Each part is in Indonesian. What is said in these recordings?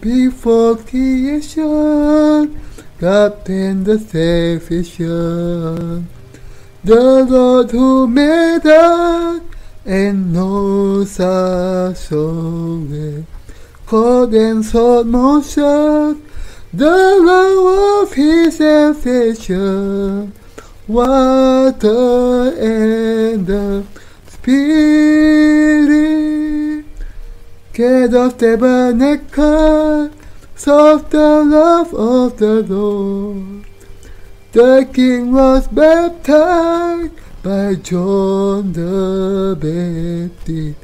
before creation, God and the salvation. The Lord who made us and knows our soul, cold and salt motion, the love of His salvation, water and the Spirit, gate of tabernacle, soft the love of the Lord. The King was baptized by John the Baptist,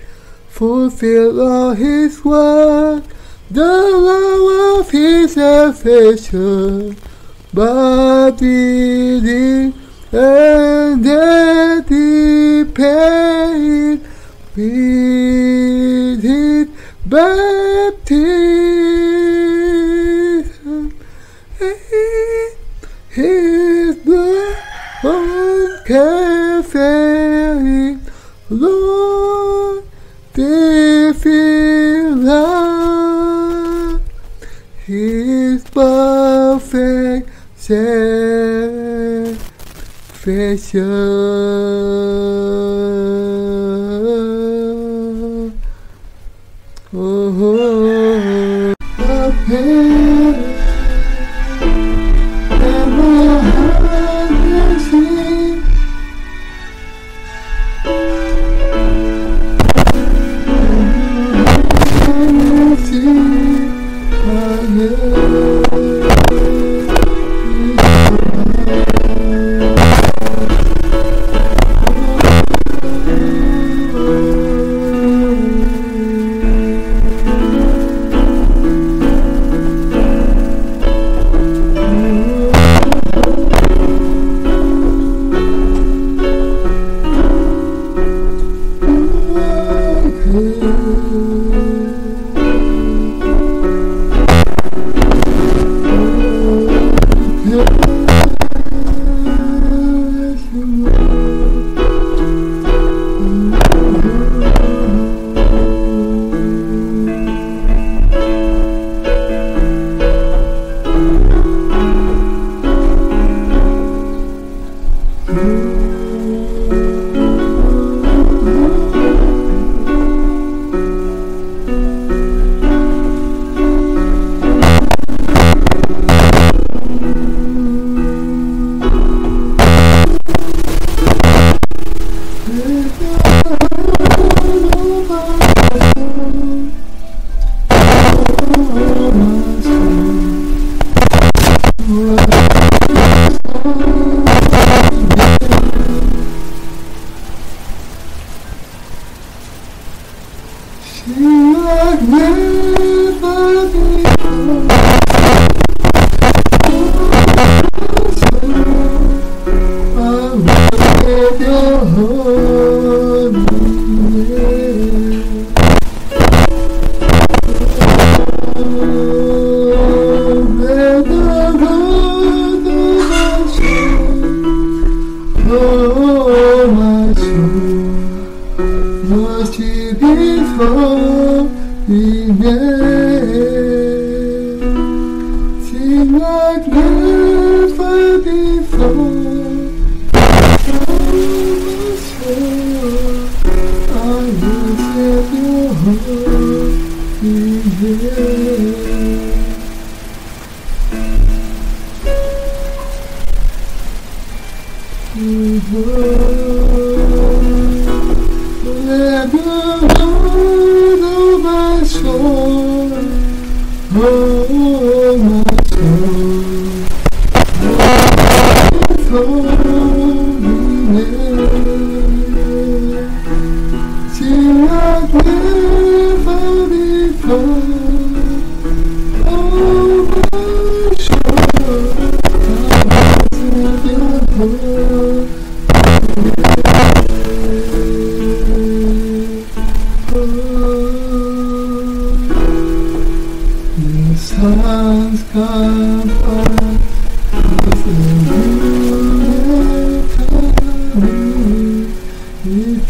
fulfill all His work, the love of His salvation, body and death He paid with His baptism. His blood on Calvary, Lord, defeat love, His perfect salvation. Oh, the pain and my heart will sing.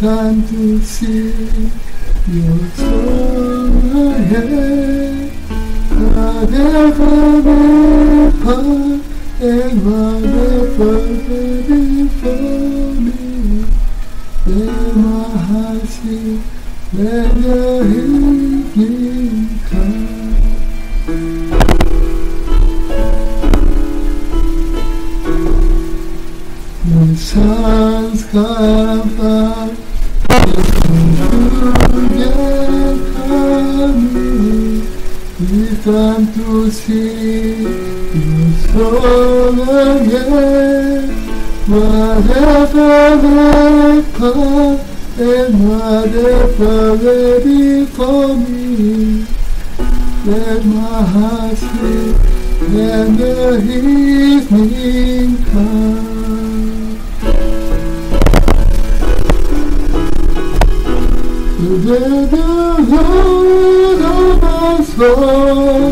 Time to see your soul ahead. whatever may part and whatever may befall me, let my heart sing, let the evening come. When suns come up, it's time to see your soul again. Whatever may come and whatever may befall me, let my heart sing and the evening come. Let the Lord of my soul,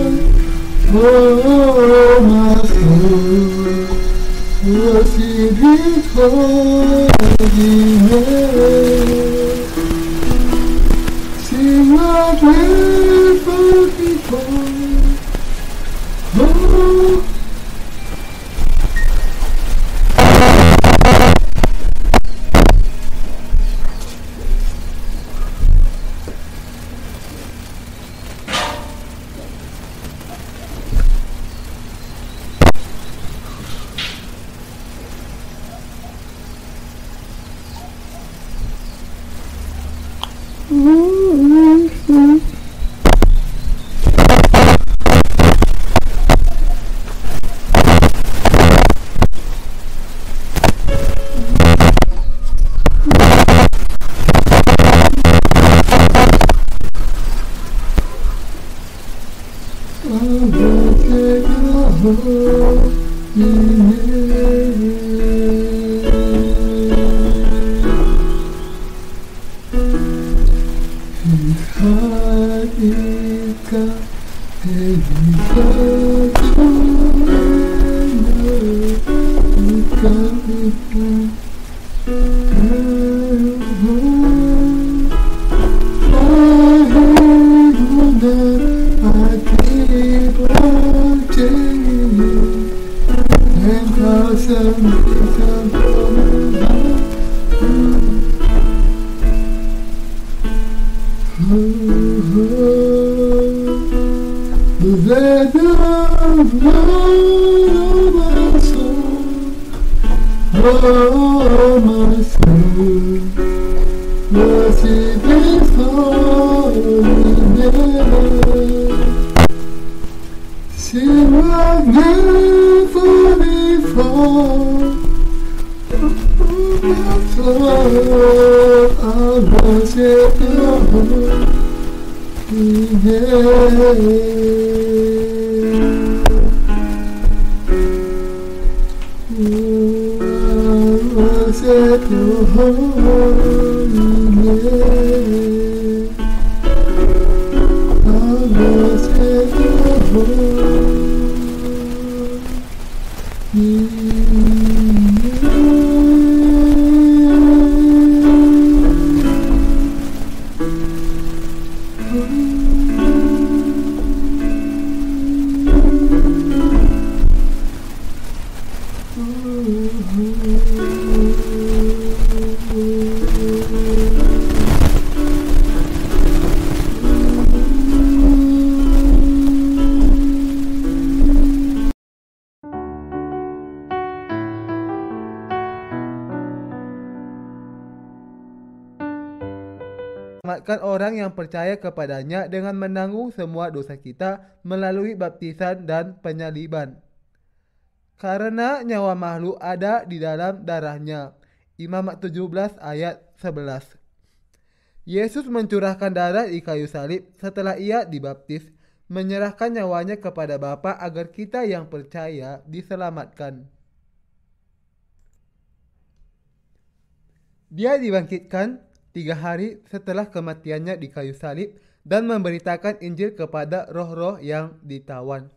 oh my soul, worship His holy name. Sing like never before. Oh. Let the Lord of my soul, oh my soul, worship His holy name. Sing like never before. Oh my soul, I worship Your holy name. Worship Your holy name. I worship Your holy name. Selamatkan orang yang percaya kepadanya dengan menanggung semua dosa kita melalui baptisan dan penyaliban. Karena nyawa makhluk ada di dalam darahnya. Imamat 17 ayat 11. Yesus mencurahkan darah di kayu salib setelah Ia dibaptis, menyerahkan nyawanya kepada Bapa agar kita yang percaya diselamatkan. Dia dibangkitkan 3 hari setelah kematiannya di kayu salib dan memberitakan Injil kepada roh-roh yang ditawan.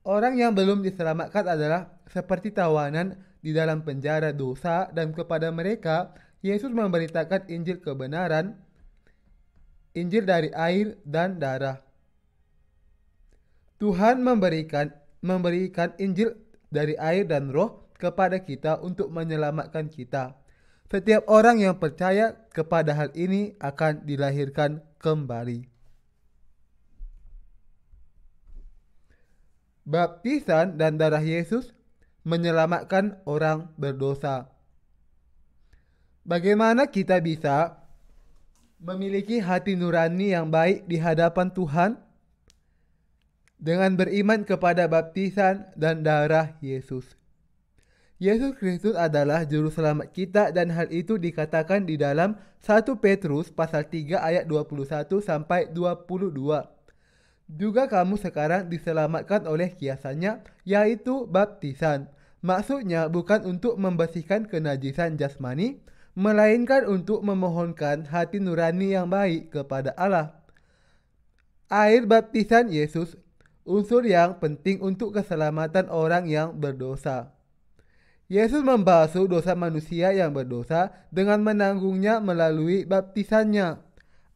Orang yang belum diselamatkan adalah seperti tawanan di dalam penjara dosa, dan kepada mereka Yesus memberitakan Injil kebenaran, Injil dari air dan darah. Tuhan memberikan Injil dari air dan Roh kepada kita untuk menyelamatkan kita. Setiap orang yang percaya kepada hal ini akan dilahirkan kembali. Baptisan dan darah Yesus menyelamatkan orang berdosa. Bagaimana kita bisa memiliki hati nurani yang baik di hadapan Tuhan? Dengan beriman kepada baptisan dan darah Yesus. Yesus Kristus adalah juru selamat kita dan hal itu dikatakan di dalam 1 Petrus pasal 3 ayat 21 sampai 22. Juga kamu sekarang diselamatkan oleh kiasannya, yaitu baptisan. Maksudnya bukan untuk membersihkan kenajisan jasmani, melainkan untuk memohonkan hati nurani yang baik kepada Allah. Air baptisan Yesus, unsur yang penting untuk keselamatan orang yang berdosa. Yesus membasuh dosa manusia yang berdosa dengan menanggungnya melalui baptisannya.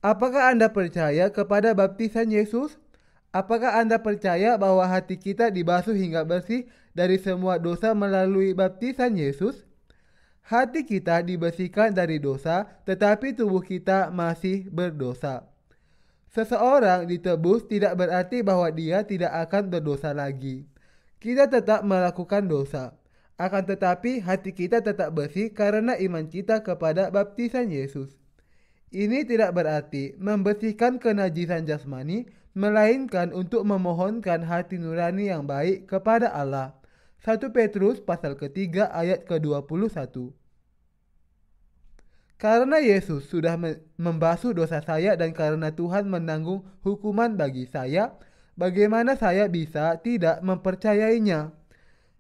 Apakah Anda percaya kepada baptisan Yesus? Apakah Anda percaya bahwa hati kita dibasuh hingga bersih dari semua dosa melalui baptisan Yesus? Hati kita dibersihkan dari dosa, tetapi tubuh kita masih berdosa. Seseorang ditebus tidak berarti bahwa dia tidak akan berdosa lagi. Kita tetap melakukan dosa. Akan tetapi hati kita tetap bersih karena iman kita kepada baptisan Yesus. Ini tidak berarti membersihkan kenajisan jasmani, melainkan untuk memohonkan hati nurani yang baik kepada Allah. 1 Petrus pasal ketiga ayat ke-21. Karena Yesus sudah membasuh dosa saya dan karena Tuhan menanggung hukuman bagi saya, bagaimana saya bisa tidak mempercayainya?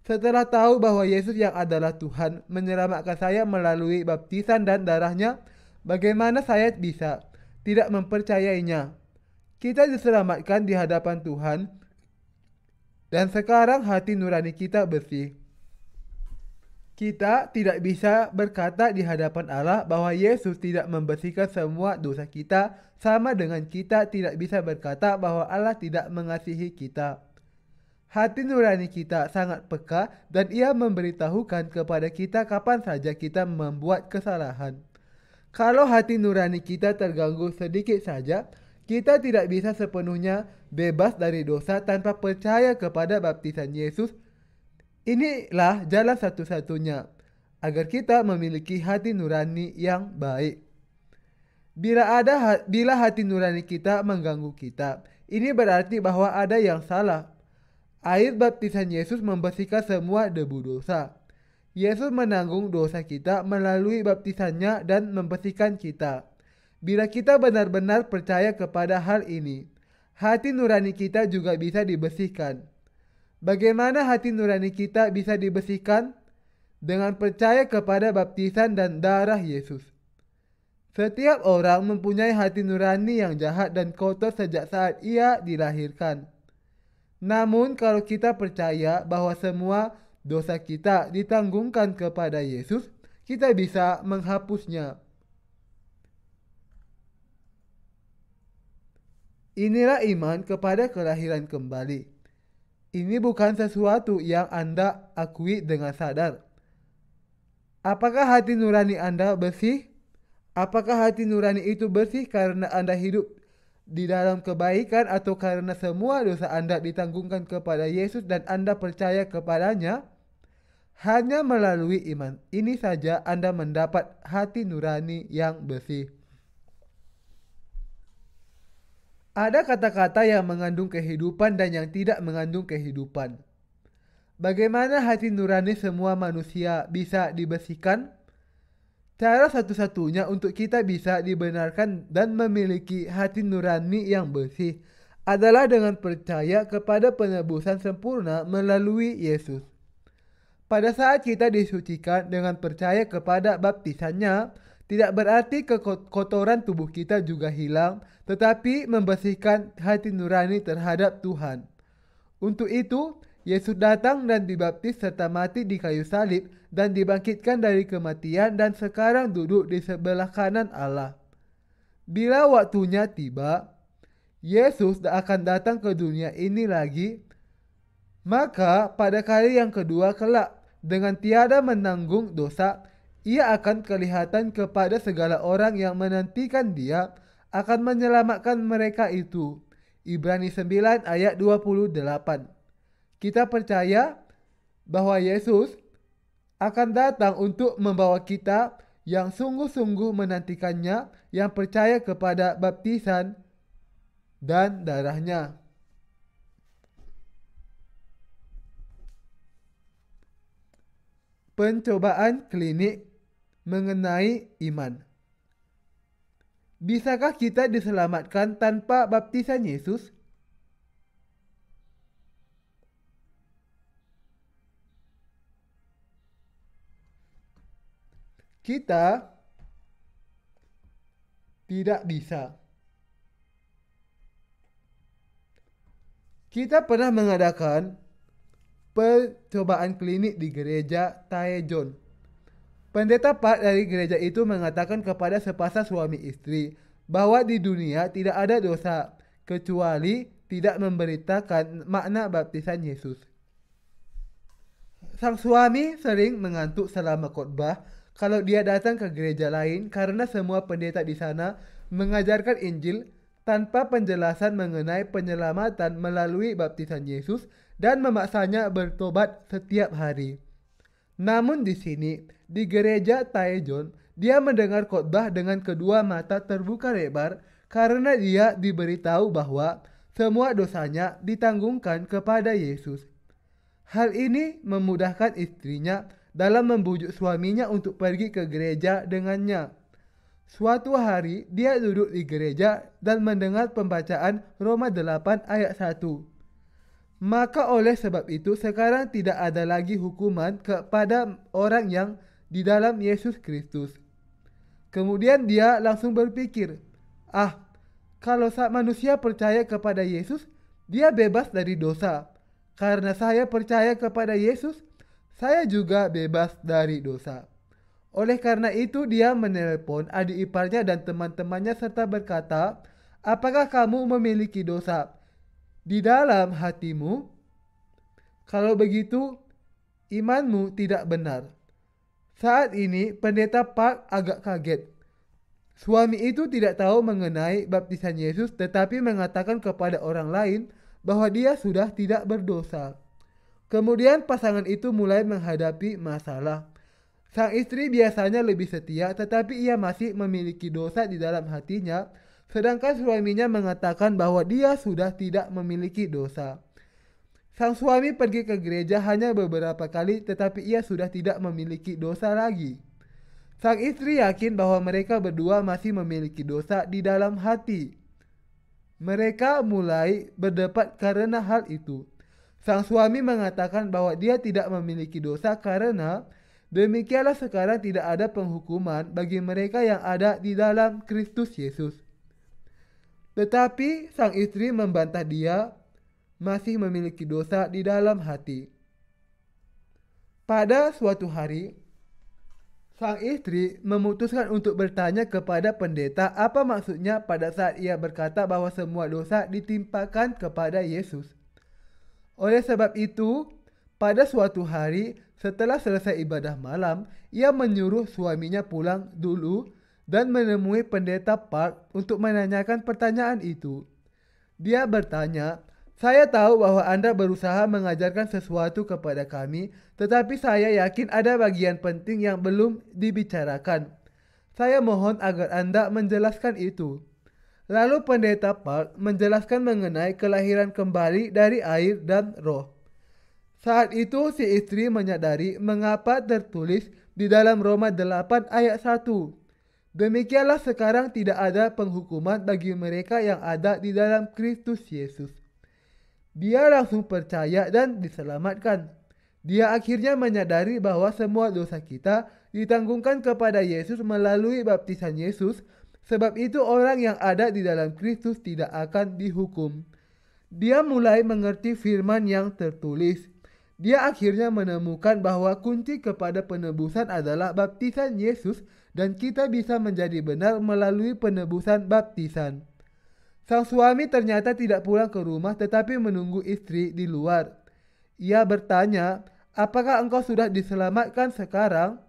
Setelah tahu bahwa Yesus yang adalah Tuhan menyelamatkan saya melalui baptisan dan darahnya, bagaimana saya bisa tidak mempercayainya? Kita diselamatkan di hadapan Tuhan dan sekarang hati nurani kita bersih. Kita tidak bisa berkata di hadapan Allah bahwa Yesus tidak membersihkan semua dosa kita, sama dengan kita tidak bisa berkata bahwa Allah tidak mengasihi kita. Hati nurani kita sangat peka dan ia memberitahukan kepada kita kapan saja kita membuat kesalahan. Kalau hati nurani kita terganggu sedikit saja, kita tidak bisa sepenuhnya bebas dari dosa tanpa percaya kepada baptisan Yesus. Inilah jalan satu-satunya agar kita memiliki hati nurani yang baik. Bila hati nurani kita mengganggu kita, ini berarti bahwa ada yang salah. Air baptisan Yesus membersihkan semua debu dosa. Yesus menanggung dosa kita melalui baptisannya dan membersihkan kita. Bila kita benar-benar percaya kepada hal ini, hati nurani kita juga bisa dibersihkan. Bagaimana hati nurani kita bisa dibersihkan? Dengan percaya kepada baptisan dan darah Yesus. Setiap orang mempunyai hati nurani yang jahat dan kotor sejak saat ia dilahirkan. Namun kalau kita percaya bahwa semua dosa kita ditanggungkan kepada Yesus, kita bisa menghapusnya. Inilah iman kepada kelahiran kembali. Ini bukan sesuatu yang Anda akui dengan sadar. Apakah hati nurani Anda bersih? Apakah hati nurani itu bersih karena Anda hidup di dalam kebaikan atau karena semua dosa Anda ditanggungkan kepada Yesus dan Anda percaya kepadanya? Hanya melalui iman ini saja Anda mendapat hati nurani yang bersih. Ada kata-kata yang mengandung kehidupan dan yang tidak mengandung kehidupan. Bagaimana hati nurani semua manusia bisa dibersihkan? Cara satu-satunya untuk kita bisa dibenarkan dan memiliki hati nurani yang bersih adalah dengan percaya kepada penebusan sempurna melalui Yesus. Pada saat kita disucikan dengan percaya kepada baptisannya, tidak berarti kekotoran tubuh kita juga hilang, tetapi membersihkan hati nurani terhadap Tuhan. Untuk itu, Yesus datang dan dibaptis serta mati di kayu salib dan dibangkitkan dari kematian dan sekarang duduk di sebelah kanan Allah. Bila waktunya tiba, Yesus akan datang ke dunia ini lagi, maka pada kali yang kedua kelak, dengan tiada menanggung dosa, ia akan kelihatan kepada segala orang yang menantikan dia, akan menyelamatkan mereka itu. Ibrani 9 ayat 28. Kita percaya bahwa Yesus akan datang untuk membawa kita yang sungguh-sungguh menantikannya, yang percaya kepada baptisan dan darahnya. Pencobaan klinik mengenai iman. Bisakah kita diselamatkan tanpa baptisan Yesus? Kita tidak bisa. Kita pernah mengadakan percobaan klinik di gereja Taejon. Pendeta Pak dari gereja itu mengatakan kepada sepasang suami istri bahwa di dunia tidak ada dosa kecuali tidak memberitakan makna baptisan Yesus. Sang suami sering mengantuk selama khotbah kalau dia datang ke gereja lain karena semua pendeta di sana mengajarkan Injil tanpa penjelasan mengenai penyelamatan melalui baptisan Yesus dan memaksanya bertobat setiap hari. Namun di sini, di gereja Taejon, dia mendengar khotbah dengan kedua mata terbuka lebar karena dia diberitahu bahwa semua dosanya ditanggungkan kepada Yesus. Hal ini memudahkan istrinya dalam membujuk suaminya untuk pergi ke gereja dengannya. Suatu hari dia duduk di gereja dan mendengar pembacaan Roma 8 ayat 1. Maka oleh sebab itu sekarang tidak ada lagi hukuman kepada orang yang di dalam Yesus Kristus. Kemudian dia langsung berpikir, kalau manusia percaya kepada Yesus, dia bebas dari dosa. Karena saya percaya kepada Yesus, saya juga bebas dari dosa. Oleh karena itu dia menelepon adik iparnya dan teman-temannya serta berkata, apakah kamu memiliki dosa di dalam hatimu? Kalau begitu, imanmu tidak benar. Saat ini pendeta Park agak kaget. Suami itu tidak tahu mengenai baptisan Yesus tetapi mengatakan kepada orang lain bahwa dia sudah tidak berdosa. Kemudian pasangan itu mulai menghadapi masalah. Sang istri biasanya lebih setia tetapi ia masih memiliki dosa di dalam hatinya, sedangkan suaminya mengatakan bahwa dia sudah tidak memiliki dosa. Sang suami pergi ke gereja hanya beberapa kali tetapi ia sudah tidak memiliki dosa lagi. Sang istri yakin bahwa mereka berdua masih memiliki dosa di dalam hati. Mereka mulai berdebat karena hal itu. Sang suami mengatakan bahwa dia tidak memiliki dosa karena demikianlah sekarang tidak ada penghukuman bagi mereka yang ada di dalam Kristus Yesus. Tetapi sang istri membantah dia masih memiliki dosa di dalam hati. Pada suatu hari, sang istri memutuskan untuk bertanya kepada pendeta apa maksudnya pada saat ia berkata bahwa semua dosa ditimpakan kepada Yesus. Oleh sebab itu, pada suatu hari setelah selesai ibadah malam, ia menyuruh suaminya pulang dulu dan menemui pendeta Park untuk menanyakan pertanyaan itu. Dia bertanya, saya tahu bahwa Anda berusaha mengajarkan sesuatu kepada kami, tetapi saya yakin ada bagian penting yang belum dibicarakan. Saya mohon agar Anda menjelaskan itu. Lalu pendeta Park menjelaskan mengenai kelahiran kembali dari air dan roh. Saat itu si istri menyadari mengapa tertulis di dalam Roma 8 ayat 1. Demikianlah sekarang tidak ada penghukuman bagi mereka yang ada di dalam Kristus Yesus. Dia langsung percaya dan diselamatkan. Dia akhirnya menyadari bahwa semua dosa kita ditanggungkan kepada Yesus melalui baptisan Yesus. Sebab itu orang yang ada di dalam Kristus tidak akan dihukum. Dia mulai mengerti firman yang tertulis. Dia akhirnya menemukan bahwa kunci kepada penebusan adalah baptisan Yesus dan kita bisa menjadi benar melalui penebusan baptisan. Sang suami ternyata tidak pulang ke rumah tetapi menunggu istri di luar. Ia bertanya, "Apakah engkau sudah diselamatkan sekarang?"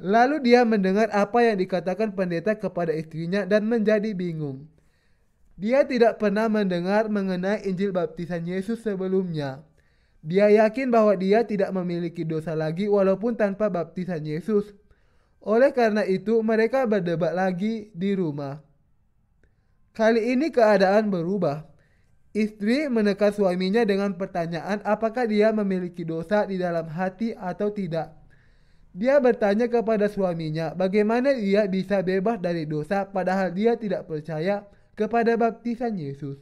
Lalu dia mendengar apa yang dikatakan pendeta kepada istrinya dan menjadi bingung. Dia tidak pernah mendengar mengenai Injil baptisan Yesus sebelumnya. Dia yakin bahwa dia tidak memiliki dosa lagi walaupun tanpa baptisan Yesus. Oleh karena itu, mereka berdebat lagi di rumah. Kali ini keadaan berubah. Istri menekan suaminya dengan pertanyaan apakah dia memiliki dosa di dalam hati atau tidak. Dia bertanya kepada suaminya bagaimana dia bisa bebas dari dosa padahal dia tidak percaya kepada baptisan Yesus.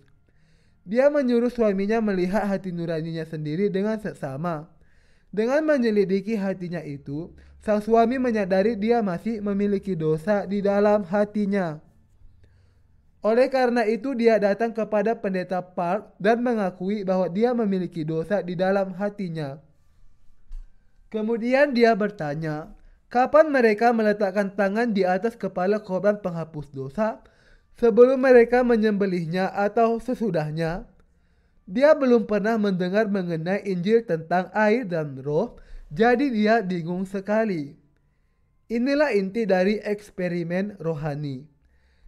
Dia menyuruh suaminya melihat hati nuraninya sendiri dengan seksama. Dengan menyelidiki hatinya itu, sang suami menyadari dia masih memiliki dosa di dalam hatinya. Oleh karena itu dia datang kepada pendeta Park dan mengakui bahwa dia memiliki dosa di dalam hatinya. Kemudian dia bertanya, kapan mereka meletakkan tangan di atas kepala korban penghapus dosa? Sebelum mereka menyembelihnya atau sesudahnya? Dia belum pernah mendengar mengenai Injil tentang air dan roh, jadi dia bingung sekali. Inilah inti dari eksperimen rohani.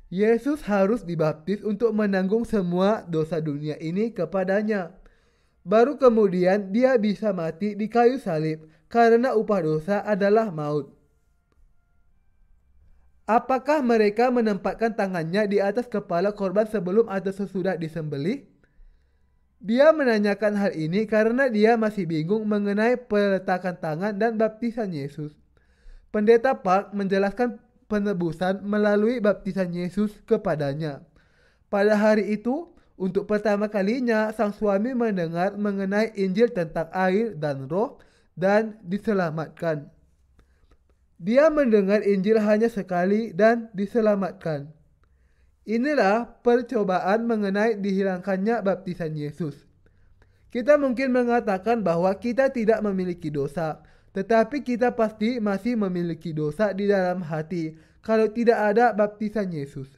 Yesus harus dibaptis untuk menanggung semua dosa dunia ini kepadanya. Baru kemudian dia bisa mati di kayu salib karena upah dosa adalah maut. Apakah mereka menempatkan tangannya di atas kepala korban sebelum atau sesudah disembelih? Dia menanyakan hal ini karena dia masih bingung mengenai peletakan tangan dan baptisan Yesus. Pendeta Park menjelaskan penebusan melalui baptisan Yesus kepadanya. Pada hari itu, untuk pertama kalinya sang suami mendengar mengenai Injil tentang air dan roh dan diselamatkan. Dia mendengar Injil hanya sekali dan diselamatkan. Inilah percobaan mengenai dihilangkannya baptisan Yesus. Kita mungkin mengatakan bahwa kita tidak memiliki dosa, tetapi kita pasti masih memiliki dosa di dalam hati kalau tidak ada baptisan Yesus.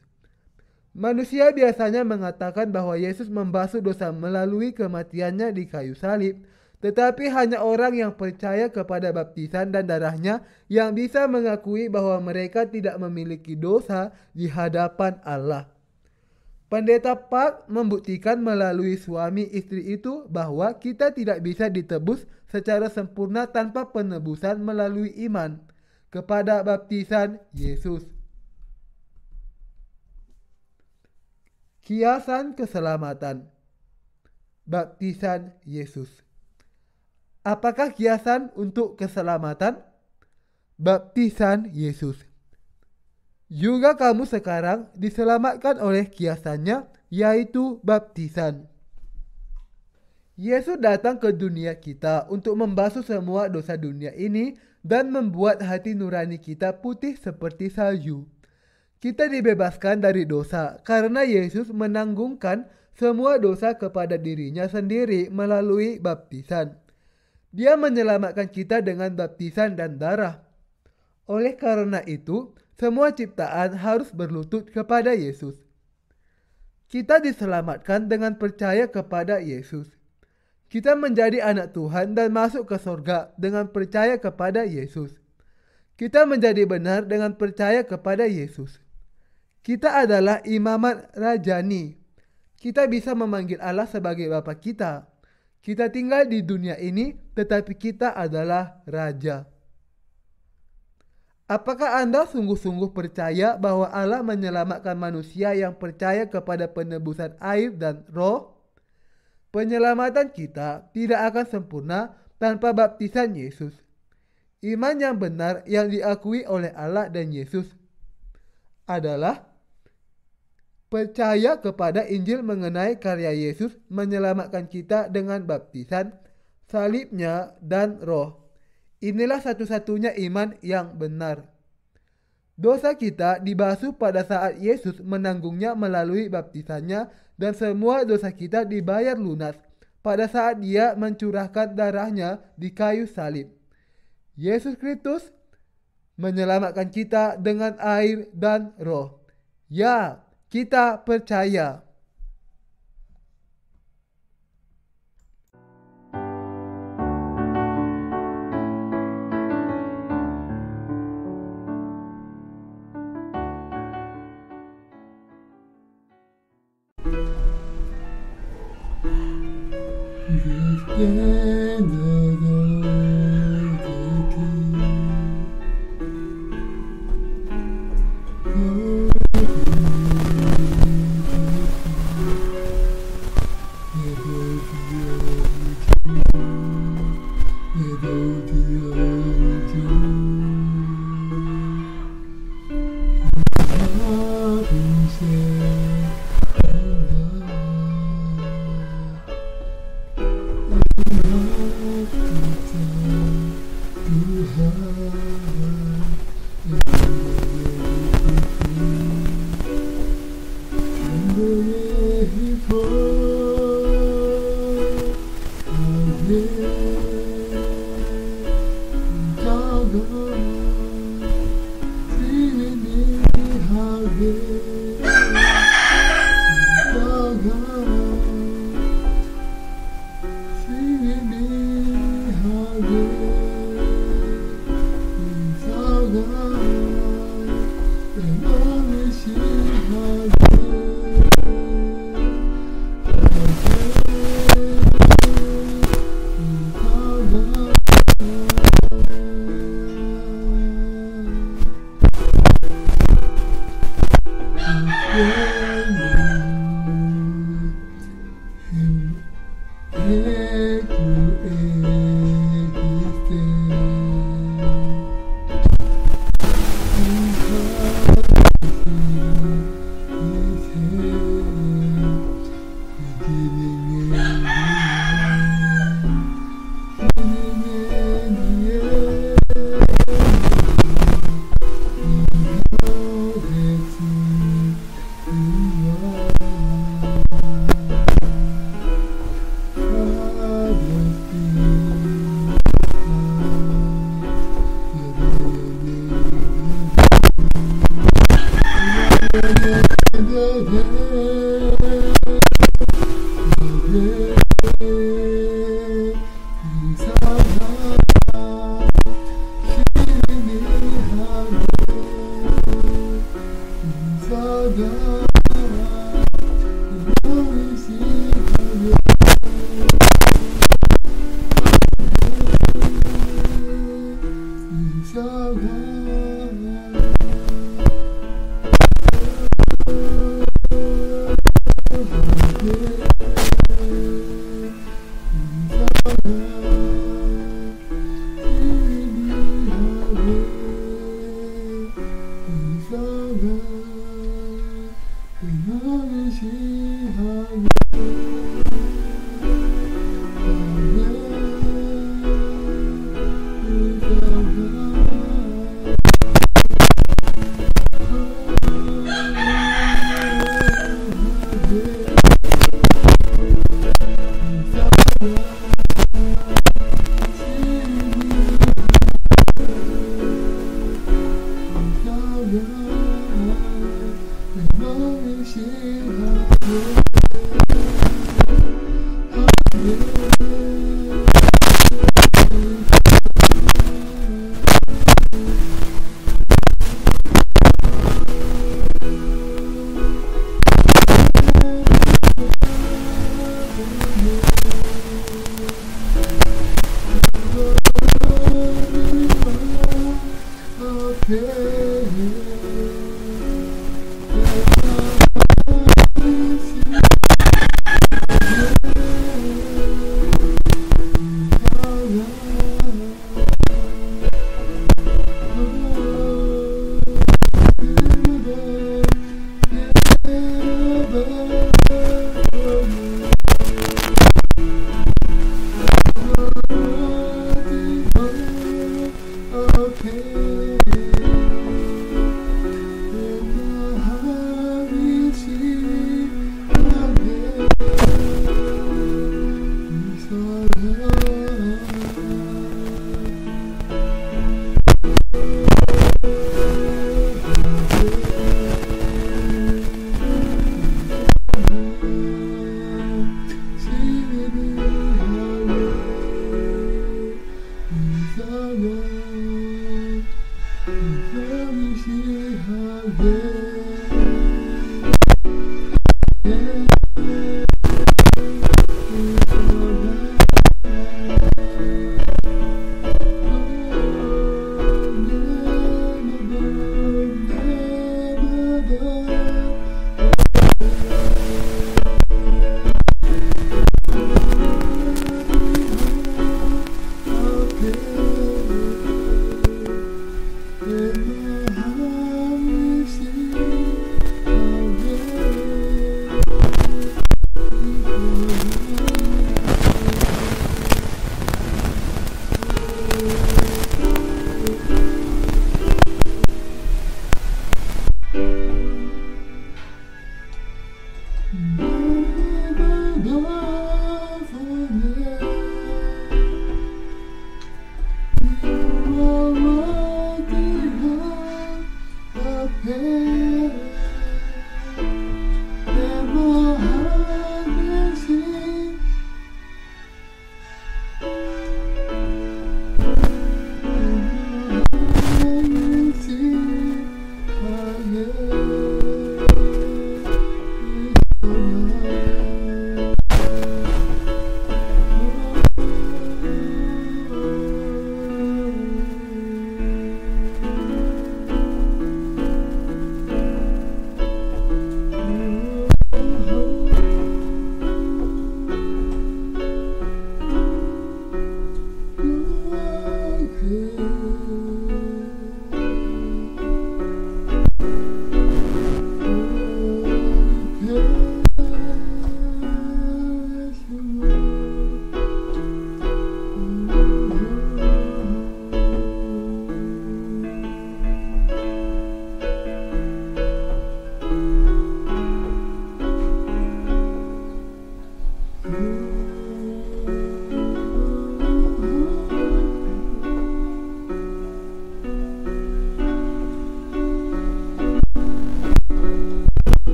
Manusia biasanya mengatakan bahwa Yesus membasuh dosa melalui kematiannya di kayu salib, tetapi hanya orang yang percaya kepada baptisan dan darahnya yang bisa mengakui bahwa mereka tidak memiliki dosa di hadapan Allah. Pendeta Park membuktikan melalui suami istri itu bahwa kita tidak bisa ditebus secara sempurna tanpa penebusan melalui iman kepada baptisan Yesus. Kiasan keselamatan. Baptisan Yesus. Apakah kiasan untuk keselamatan? Baptisan Yesus. Juga kamu sekarang diselamatkan oleh kiasannya, yaitu baptisan. Yesus datang ke dunia kita untuk membasuh semua dosa dunia ini dan membuat hati nurani kita putih seperti salju. Kita dibebaskan dari dosa karena Yesus menanggungkan semua dosa kepada dirinya sendiri melalui baptisan. Dia menyelamatkan kita dengan baptisan dan darah. Oleh karena itu, semua ciptaan harus berlutut kepada Yesus. Kita diselamatkan dengan percaya kepada Yesus. Kita menjadi anak Tuhan dan masuk ke surga dengan percaya kepada Yesus. Kita menjadi benar dengan percaya kepada Yesus. Kita adalah imamat rajani. Kita bisa memanggil Allah sebagai Bapa kita. Kita tinggal di dunia ini, tetapi kita adalah Raja. Apakah Anda sungguh-sungguh percaya bahwa Allah menyelamatkan manusia yang percaya kepada penebusan air dan roh? Penyelamatan kita tidak akan sempurna tanpa baptisan Yesus. Iman yang benar yang diakui oleh Allah dan Yesus adalah percaya kepada Injil mengenai karya Yesus menyelamatkan kita dengan baptisan, salibnya, dan roh. Inilah satu-satunya iman yang benar. Dosa kita dibasuh pada saat Yesus menanggungnya melalui baptisannya dan semua dosa kita dibayar lunas pada saat Dia mencurahkan darahnya di kayu salib. Yesus Kristus menyelamatkan kita dengan air dan roh. Ya, Kita percaya.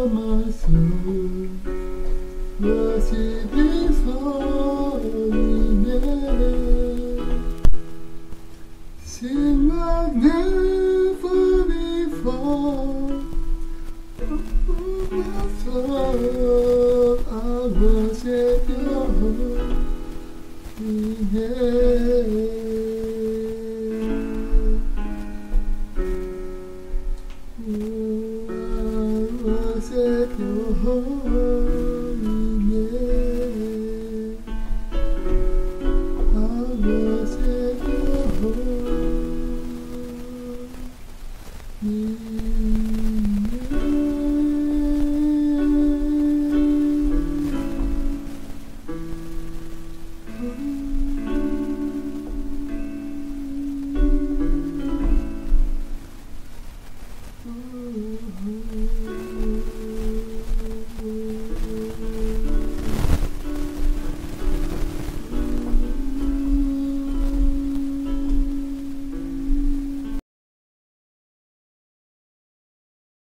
masuk masih bisa ingat seems like never before I was at your feet. Set your holiness. I was at your holiness.